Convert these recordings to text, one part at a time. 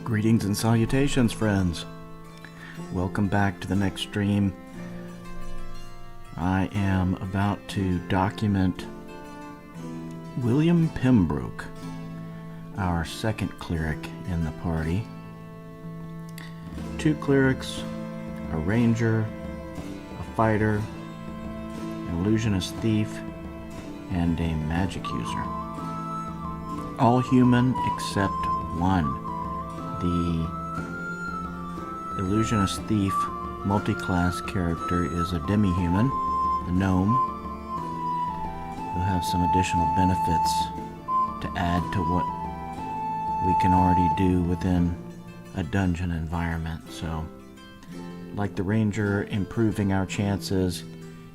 Greetings and salutations, friends. Welcome back to the next stream. I am about to document Willam Pembrook, our second cleric in the party. 2 clerics, a ranger, a fighter, an illusionist thief, and a magic user. All human except one. The illusionist thief multi-class character is a demi-human, the gnome, who have some additional benefits to add to what we can already do within a dungeon environment. So, like the ranger improving our chances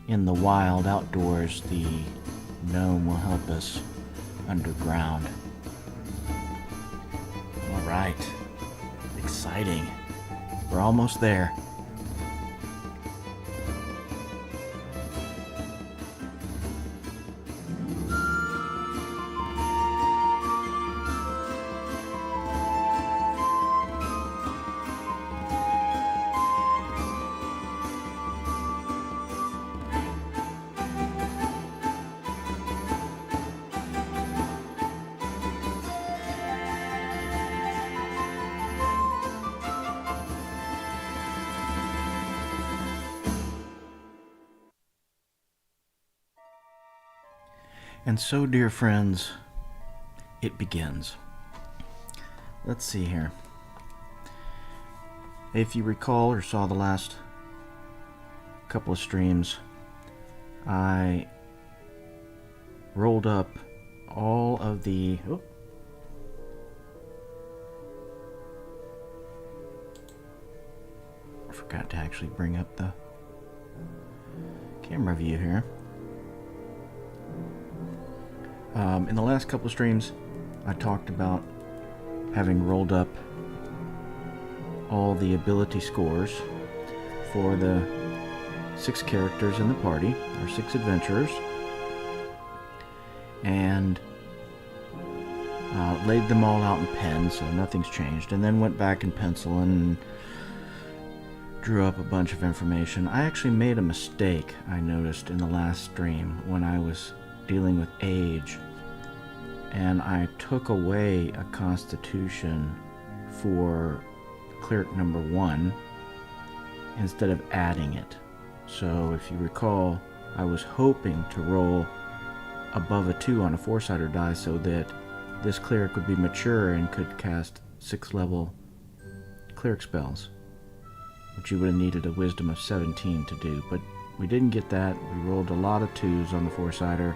in the wild outdoors, the gnome will help us underground. All right. Exciting. We're almost there. And so, dear friends, it begins. Let's see here. If you recall or saw the last couple of streams, I rolled up all of the... I forgot to actually bring up the camera view here. In the last couple of streams, I talked about having rolled up all the ability scores for the 6 characters in the party, our 6 adventurers, and laid them all out in pen, so nothing's changed, and then went back in pencil and drew up a bunch of information. I actually made a mistake, I noticed, in the last stream when I was dealing with age, and I took away a constitution for cleric number 1 instead of adding it. So if you recall, I was hoping to roll above a 2 on a 4-sider die so that this cleric would be mature and could cast 6-level cleric spells, which you would have needed a wisdom of 17 to do, but we didn't get that. We rolled a lot of 2s on the 4-sider,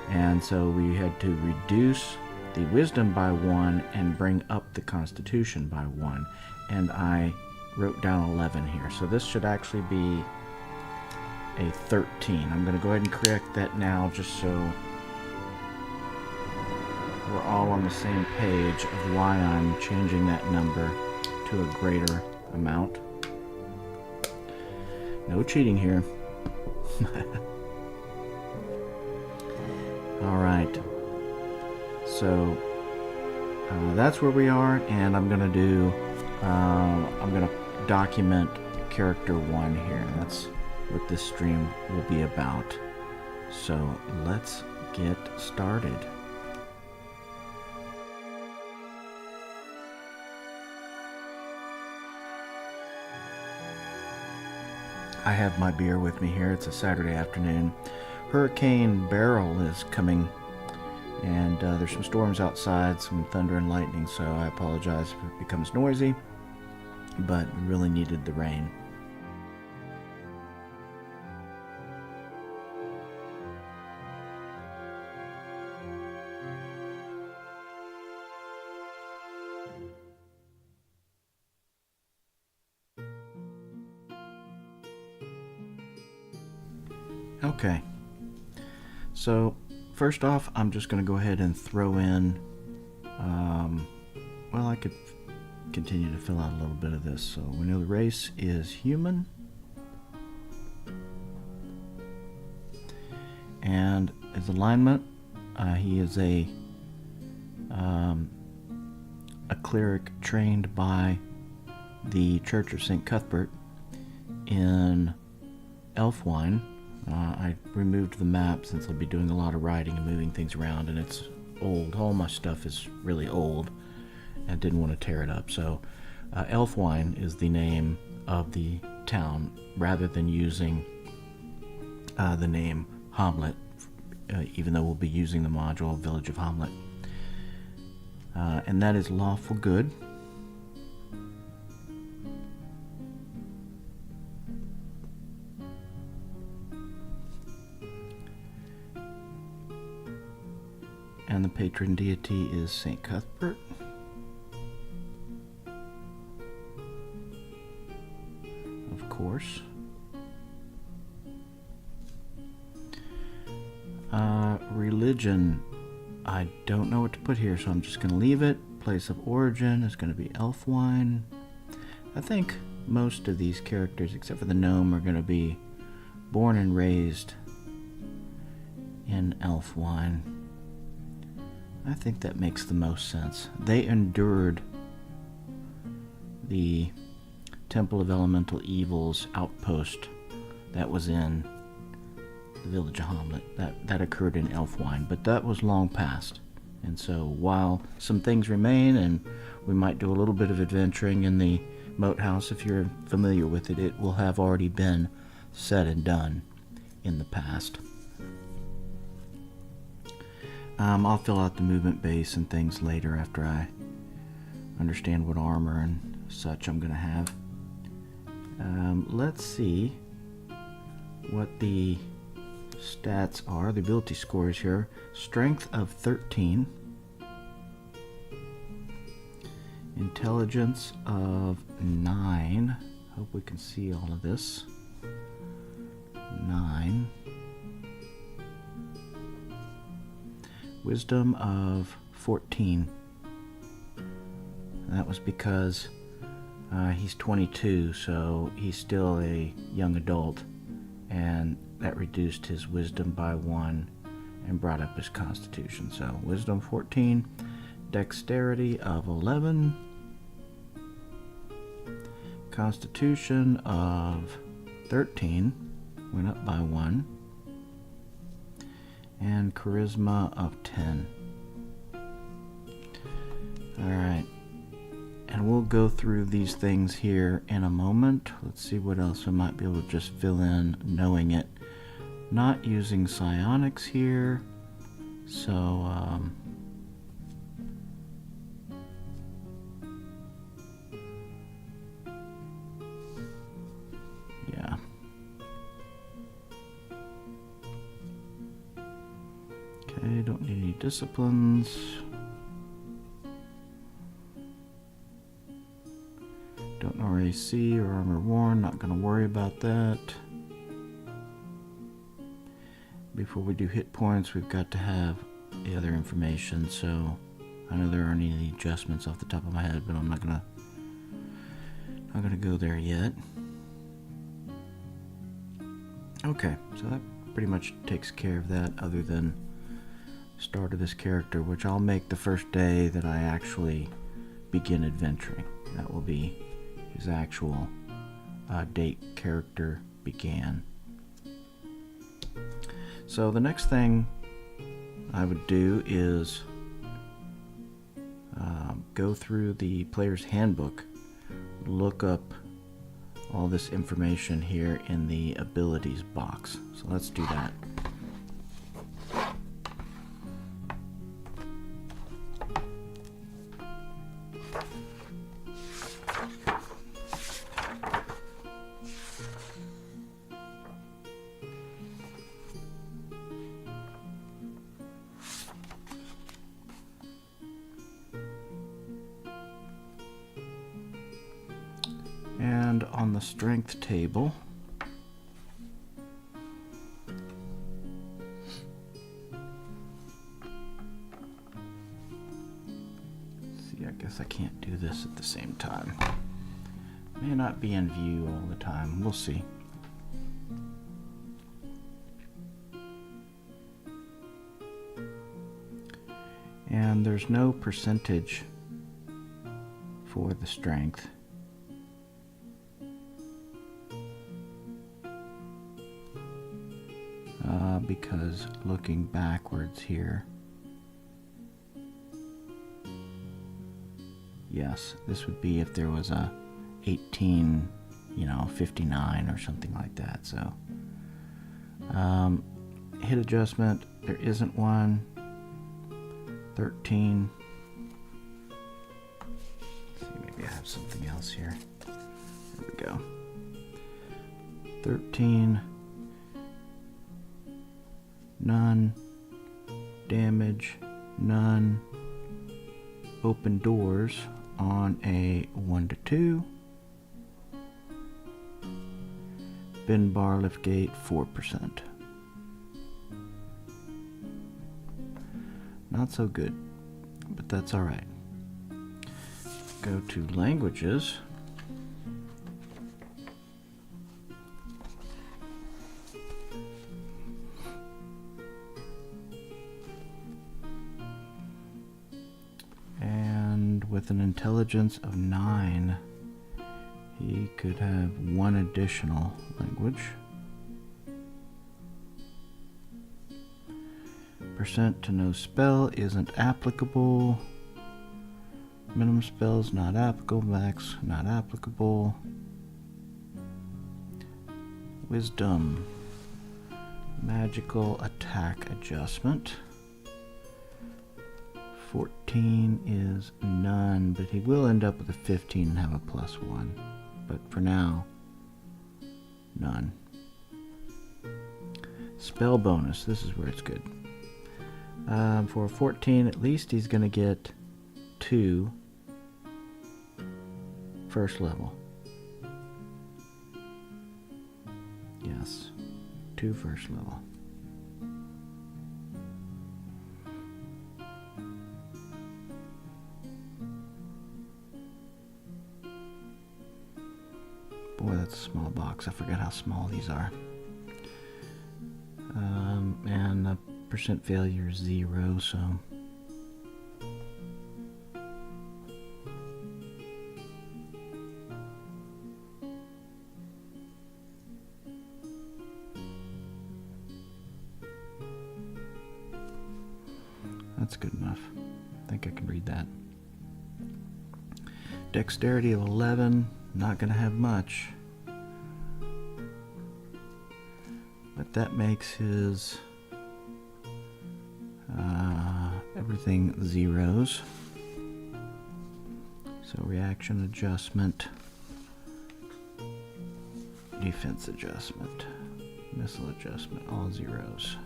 and so we had to reduce the wisdom by 1 and bring up the constitution by 1, and I wrote down 11 here, so this should actually be a 13. I'm going to go ahead and correct that now just so we're all on the same page of why I'm changing that number to a greater amount. No cheating here. Alright, so that's where we are, and I'm gonna do I'm gonna document character 1 here. That's what this stream will be about. So let's get started. I have my beer with me here. It's a Saturday afternoon. Hurricane Beryl is coming, and there's some storms outside, some thunder and lightning, so I apologize if it becomes noisy, but we really needed the rain. Okay. So, first off, I'm just going to go ahead and throw in, well, I could continue to fill out a little bit of this. So, we know the race is human. And his alignment, he is a a cleric trained by the Church of St. Cuthbert in Elfwine. I removed the map since I'll be doing a lot of writing and moving things around, and it's old. All my stuff is really old and didn't want to tear it up. So Elfwine is the name of the town rather than using the name Hamlet, even though we'll be using the module Village of Hamlet. And that is lawful good. And the patron deity is St. Cuthbert. Of course. Religion, I don't know what to put here, so I'm just going to leave it. Place of origin is going to be Elfwine. I think most of these characters, except for the gnome, are going to be born and raised in Elfwine. I think that makes the most sense. They endured the Temple of Elemental Evils outpost that was in the Village of Hamlet. That occurred in Elfwine, but that was long past. And so while some things remain, and we might do a little bit of adventuring in the Moat House, if you're familiar with it, it will have already been said and done in the past. I'll fill out the movement base and things later after I understand what armor and such I'm going to have. Let's see what the stats are. The ability scores here. Strength of 13. Intelligence of 9. Hope we can see all of this. 9. Wisdom of 14. And that was because he's 22, so he's still a young adult, and that reduced his wisdom by 1 and brought up his constitution. So wisdom 14, dexterity of 11, constitution of 13, went up by 1, and charisma of 10. Alright, and we'll go through these things here in a moment. Let's see what else I might be able to just fill in knowing it. Not using psionics here, so yeah. Okay, don't need any disciplines. Don't know AC or armor worn, not going to worry about that. Before we do hit points, we've got to have the other information, so I know there aren't any adjustments off the top of my head, but I'm not gonna go there yet. Okay, so that pretty much takes care of that, other than start of this character, which I'll make the first day that I actually begin adventuring. That will be his actual date character began. So the next thing I would do is go through the player's handbook, look up all this information here in the abilities box. So let's do that. And on the strength table, see, I guess I can't do this at the same time. May not be in view all the time. We'll see. And there's no percentage for the strength. Because looking backwards here, yes, this would be if there was a 18, 59 or something like that. So hit adjustment, there isn't one. 13. Let's see, maybe I have something else here. There we go. 13. None. Damage. None. Open doors on a 1 to 2. Bend bar lift gate 4%. Not so good, but that's all right. Go to languages. And with an intelligence of 9, he could have 1 additional language. Percent to no spell isn't applicable. Minimum spells not applicable. Max not applicable. Wisdom. Magical attack adjustment. 14 is none, but he will end up with a 15 and have a +1. But for now, none. Spell bonus. This is where it's good. For 14, at least he's going to get 2 first level. Yes, 2 first level. Boy, that's a small box. I forget how small these are. And the percent failure is 0, so that's good enough. I think I can read that. Dexterity of 11, not going to have much. But that makes his everything zeros. So reaction adjustment, defense adjustment, missile adjustment, all zeros.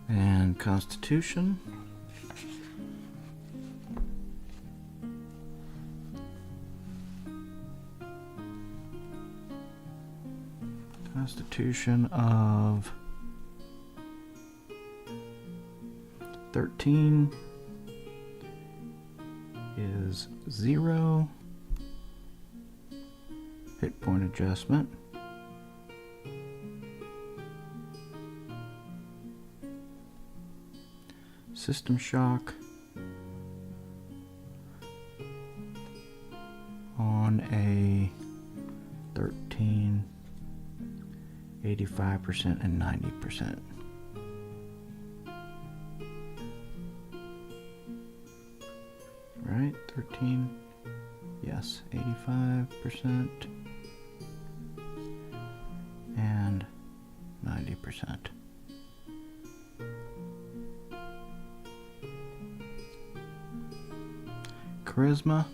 And Constitution. Constitution of 13 is 0. Hit point adjustment. System shock on a 13, 85% and 90%. Right, 13, yes, 85% and 90%. Charisma.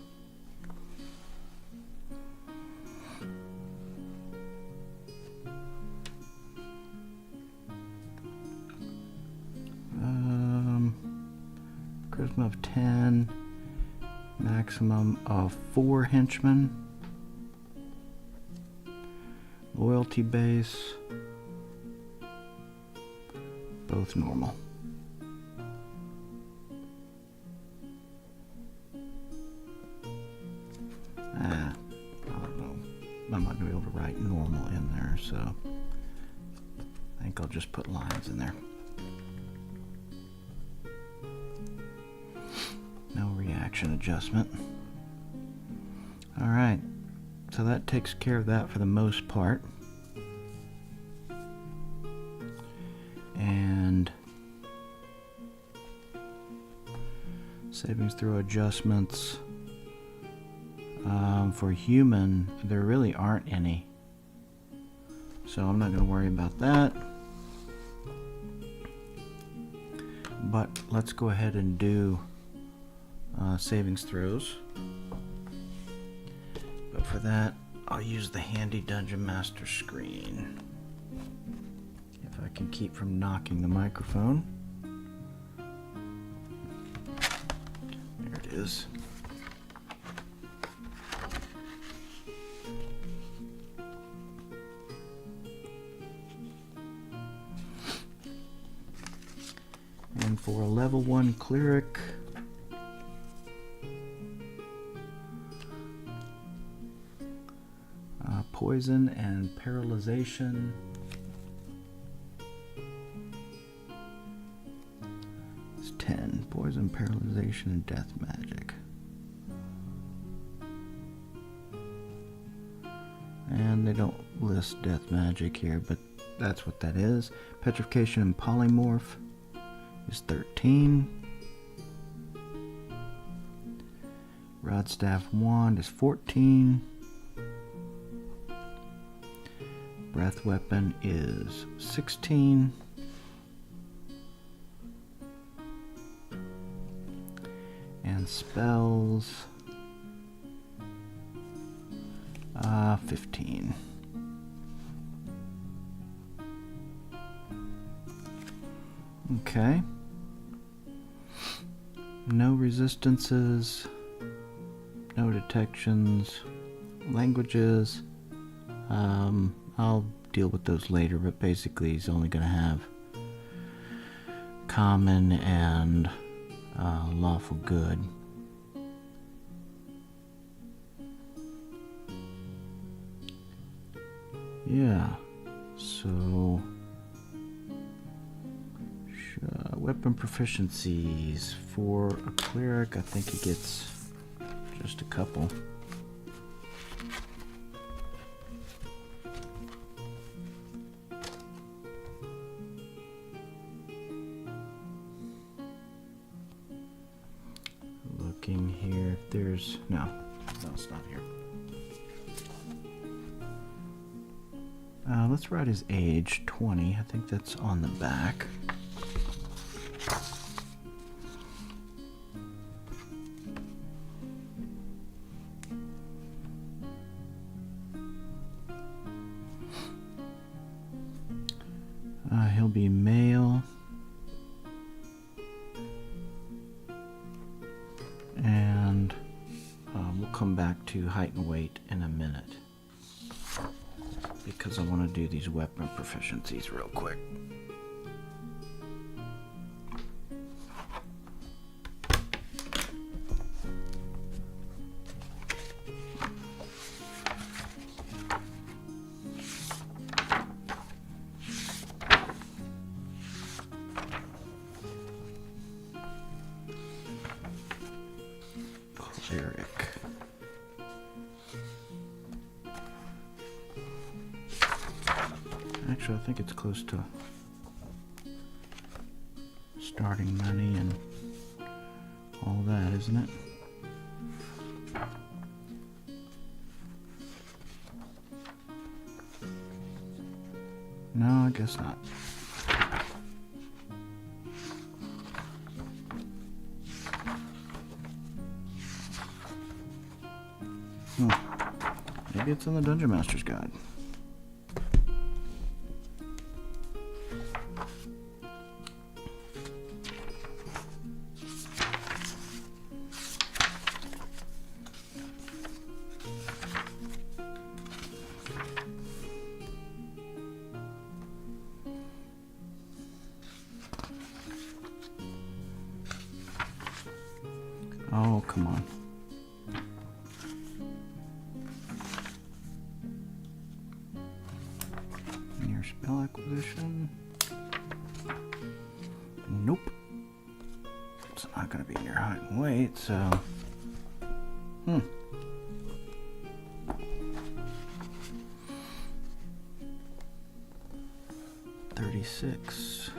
Charisma of 10. Maximum of 4 henchmen. Loyalty base. Both normal. I don't know. I'm not going to be able to write normal in there, so I think I'll just put lines in there. action adjustment. Alright, so that takes care of that for the most part. And savings throw adjustments. For human, there really aren't any. So I'm not going to worry about that. But let's go ahead and do savings throws. But for that, I'll use the handy Dungeon Master screen. If I can keep from knocking the microphone. There it is. And for a level 1 Cleric, poison and paralyzation. It's 10. Poison, paralyzation, and death magic. And they don't list death magic here, but that's what that is. Petrification and polymorph is 13. Rodstaff wand is 14. Breath weapon is 16. And spells 15. Okay. No resistances, no detections, languages. I'll deal with those later, but basically he's only going to have common and lawful good. Yeah, so weapon proficiencies for a cleric, I think he gets just a couple. Looking here, if there's no, it's not here. Let's write his age, 20. I think that's on the back. He'll be male. And we'll come back to height and weight in a minute, because I want to do these weapon proficiencies real quick. Cleric. Actually, I think it's close to starting money and all that, isn't it? No, I guess not. Maybe it's in the Dungeon Master's Guide. Oh, come on. Near spell acquisition. Nope. It's not going to be near height and weight, so... 36.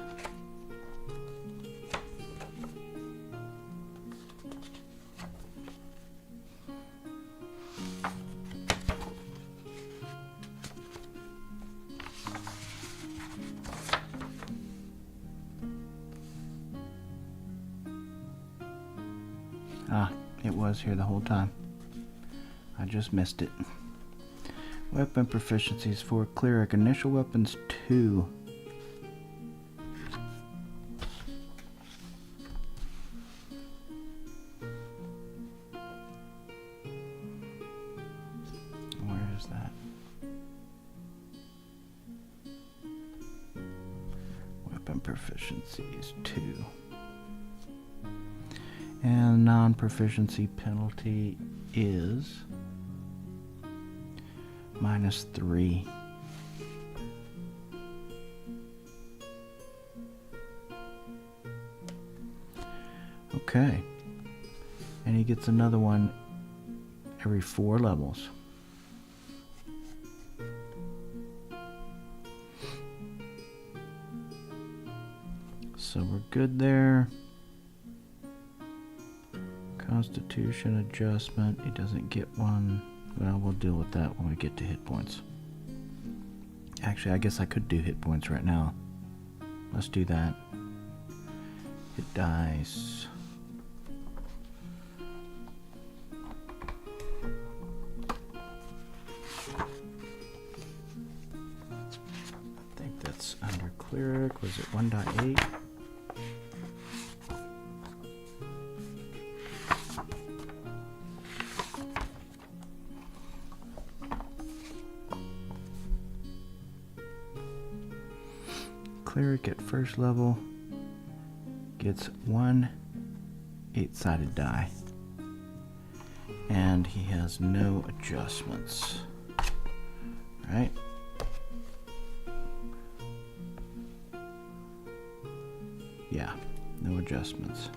Ah, it was here the whole time. I just missed it. Weapon proficiencies for Cleric. Initial weapons 2. Where is that? Weapon proficiencies 2. And non-proficiency penalty is -3. Okay. And he gets another one every 4 levels. So we're good there. Constitution adjustment. He doesn't get one. Well, we'll deal with that when we get to hit points. Actually, I guess I could do hit points right now. Let's do that. Hit dice. I think that's under Cleric. Was it 1.8? Cleric at first level gets 1 8-sided die, and he has no adjustments. Right? Yeah, no adjustments.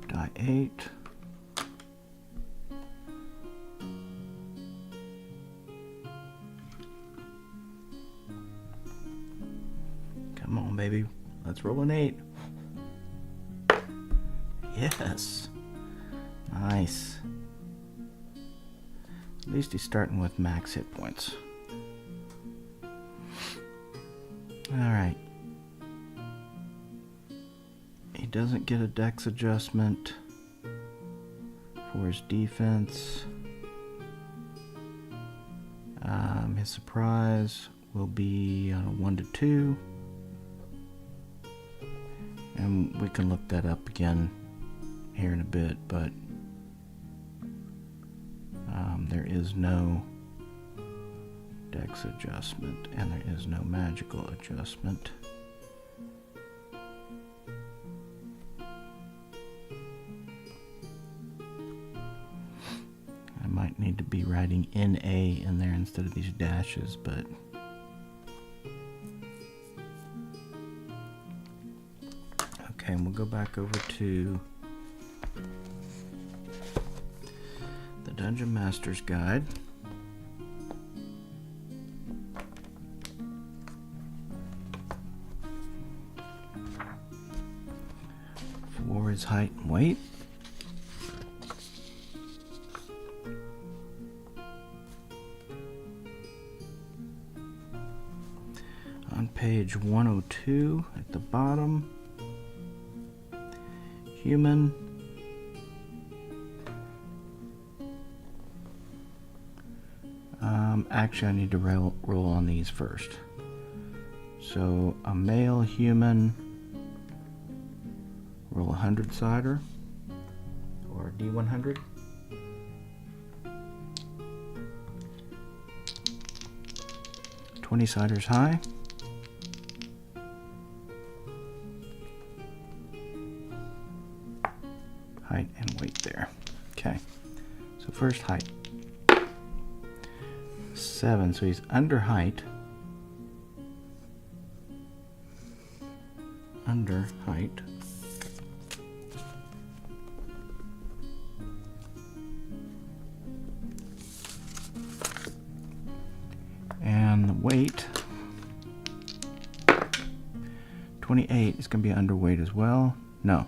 Die 8. Come on, baby. Let's roll an 8. Yes. Nice. At least he's starting with max hit points. Alright. He doesn't get a dex adjustment for his defense. His surprise will be on a 1 to 2. And we can look that up again here in a bit, but there is no dex adjustment and there is no magical adjustment. I might need to be writing NA in there instead of these dashes, but okay, and we'll go back over to the Dungeon Master's Guide. For his height and weight. On page 102 at the bottom, human. Actually, I need to roll on these first. So, a male human, roll 100-sider, or D100. $20 high. Height and weight there. Okay. So first height. 7, so he's under height. Under height. And the weight, 28 is going to be underweight as well. No.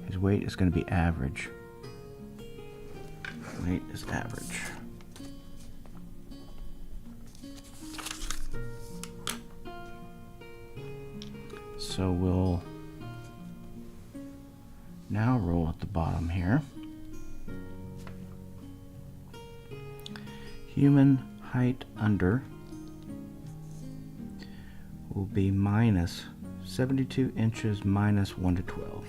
His weight is going to be average. Weight is average. So we'll now roll at the bottom here. Human height under will be minus 72 inches minus 1 to 12.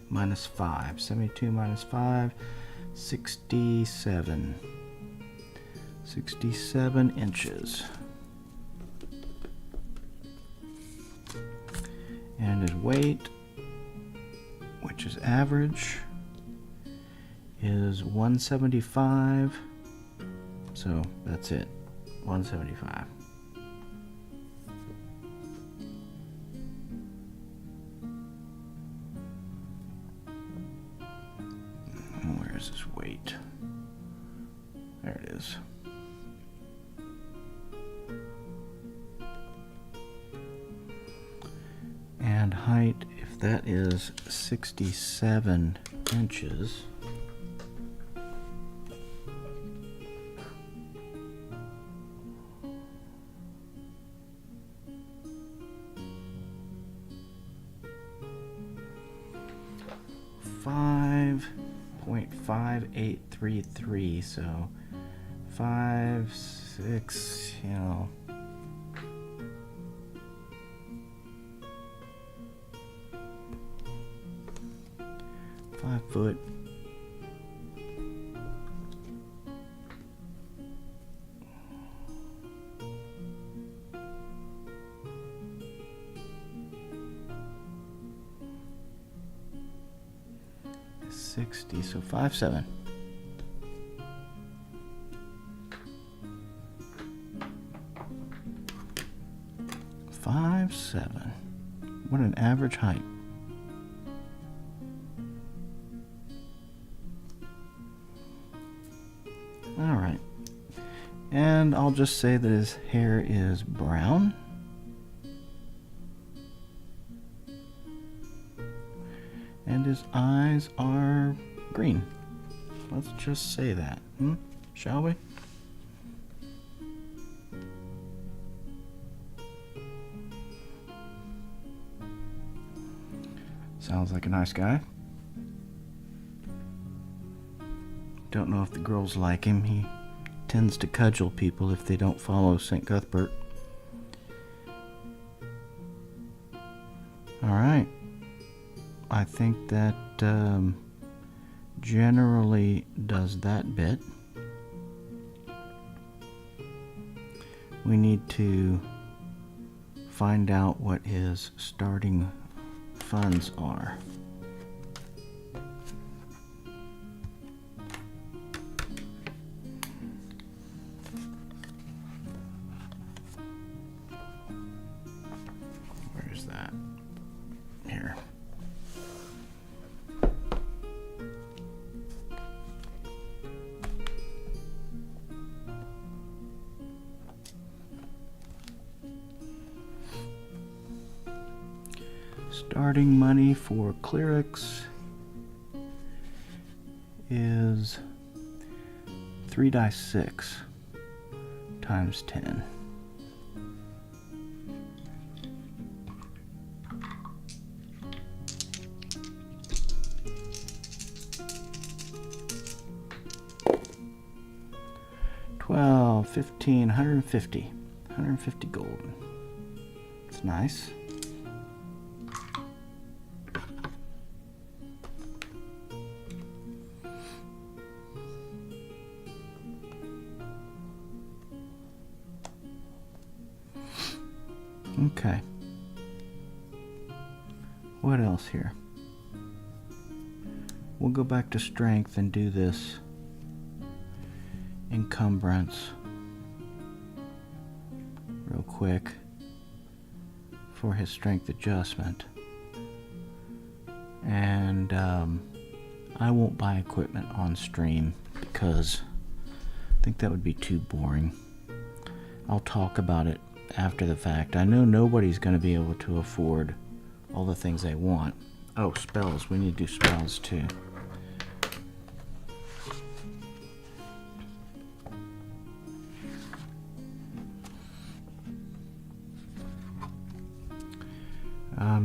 Minus 5. 72 minus 5, 67. 67 inches. And his weight, which is average, is 175. So that's it. 175. Where's his weight? There it is. And height, if that is 67 inches, .5833, so 5, 6, you know. Foot. .60, so 5'7". What an average height. Alright. And I'll just say that his hair is brown. And his eyes are green. Let's just say that, shall we? Sounds like a nice guy. Don't know if the girls like him. He tends to cudgel people if they don't follow St. Cuthbert. Alright. I think that generally does that bit. We need to find out what his starting funds are. Where's that? Here. Starting money for clerics is 3 dice 6 times 10. $12, $15, $150. 150 gold. It's nice. Okay. What else here? we'll go back to strength and do this encumbrance real quick for his strength adjustment. And I won't buy equipment on stream because I think that would be too boring. I'll talk about it after the fact. I know nobody's going to be able to afford all the things they want. Oh, spells. We need to do spells too.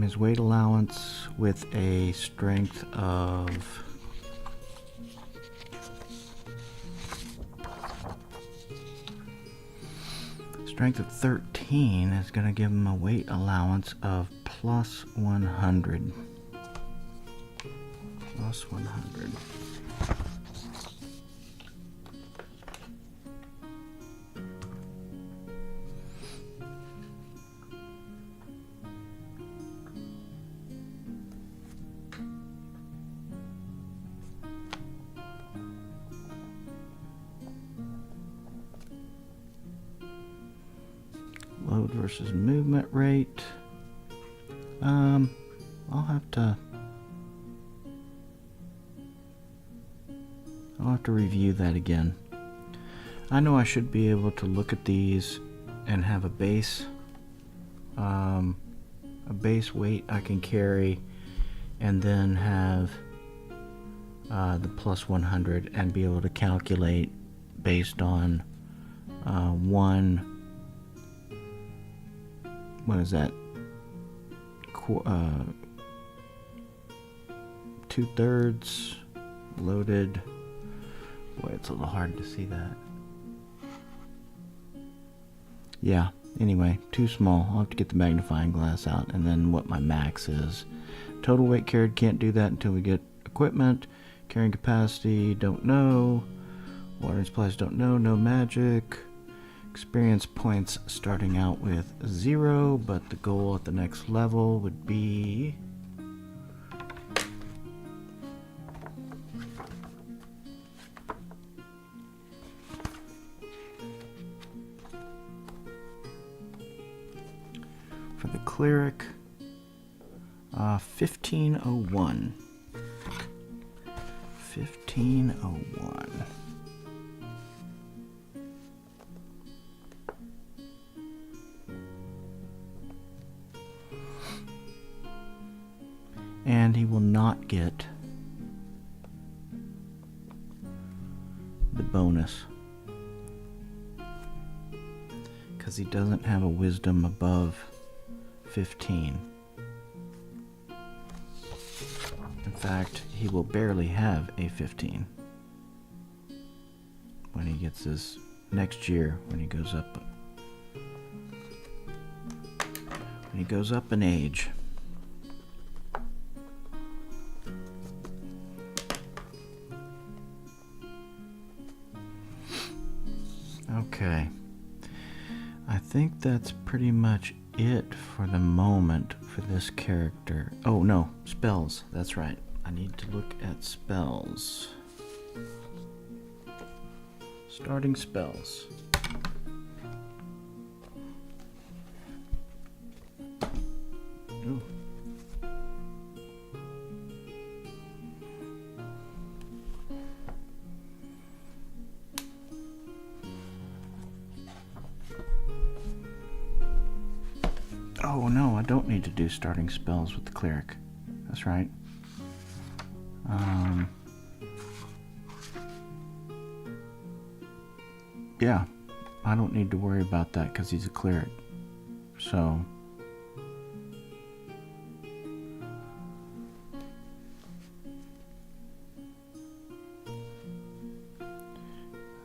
His weight allowance with a strength of strength of 13 is going to give him a weight allowance of plus 100. Plus 100. Load versus movement rate. I'll have to review that again. I know I should be able to look at these and have a base weight I can carry, and then have the plus 100 and be able to calculate based on what is that? 2/3 loaded. Boy, it's a little hard to see that. Yeah, anyway, too small. I'll have to get the magnifying glass out, and then what my max is. Total weight carried, can't do that until we get equipment. Carrying capacity, don't know. Water supplies, don't know. No magic. Experience points starting out with 0, but the goal at the next level would be for the Cleric 1501. 1501. And he will not get the bonus because he doesn't have a wisdom above 15. In fact, he will barely have a 15 when he gets his next year, when he goes up in age. Okay, I think that's pretty much it for the moment for this character. Oh no, spells, that's right. I need to look at spells. Starting spells. Ooh. Oh no, I don't need to do starting spells with the Cleric. That's right. Yeah, I don't need to worry about that because he's a Cleric. So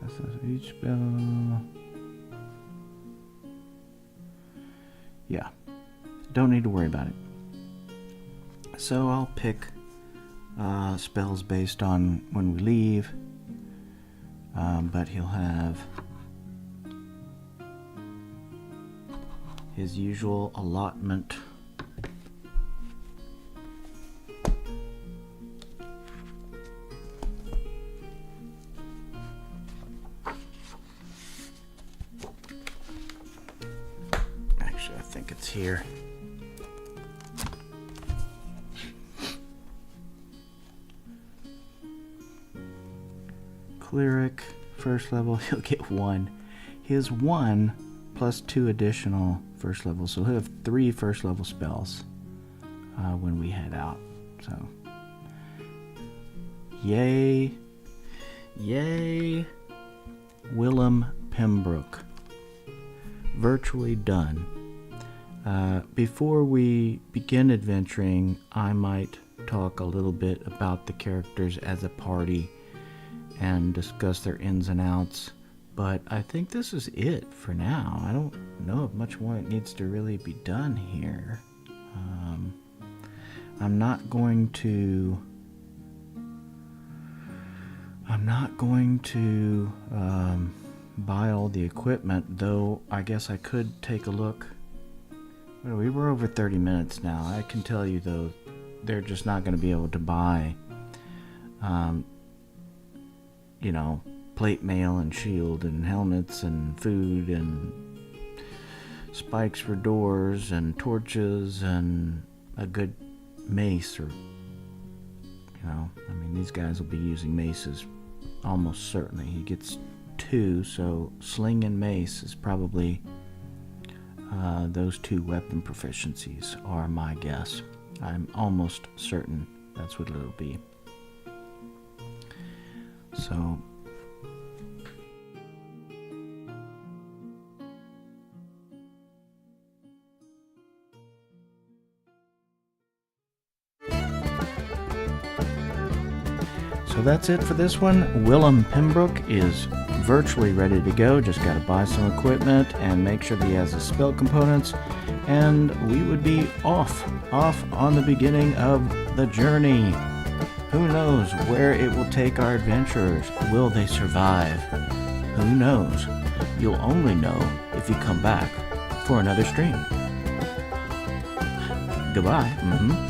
this is each spell. Yeah, don't need to worry about it. So I'll pick spells based on when we leave, but he'll have his usual allotment. It's here. Cleric, first level, he'll get 1. He has 1 plus 2 additional first level, so he'll have 3 first level spells when we head out. So, yay, yay, Willam Pembrook. Virtually done. Before we begin adventuring, I might talk a little bit about the characters as a party and discuss their ins and outs, but I think this is it for now. I don't know if much more needs to really be done here. I'm not going to buy all the equipment, though I guess I could take a look. Well, we were over 30 minutes now. I can tell you, though, they're just not going to be able to buy plate mail and shield and helmets and food and spikes for doors and torches and a good mace, or these guys will be using maces almost certainly. He gets 2, so sling and mace is probably those 2 weapon proficiencies are my guess. I'm almost certain that's what it'll be. So that's it for this one. Willam Pembrook is virtually ready to go. Just got to buy some equipment and make sure that he has the spell components, and we would be off on the beginning of the journey. Who knows where it will take our adventurers? Will they survive? Who knows? You'll only know if you come back for another stream. Goodbye.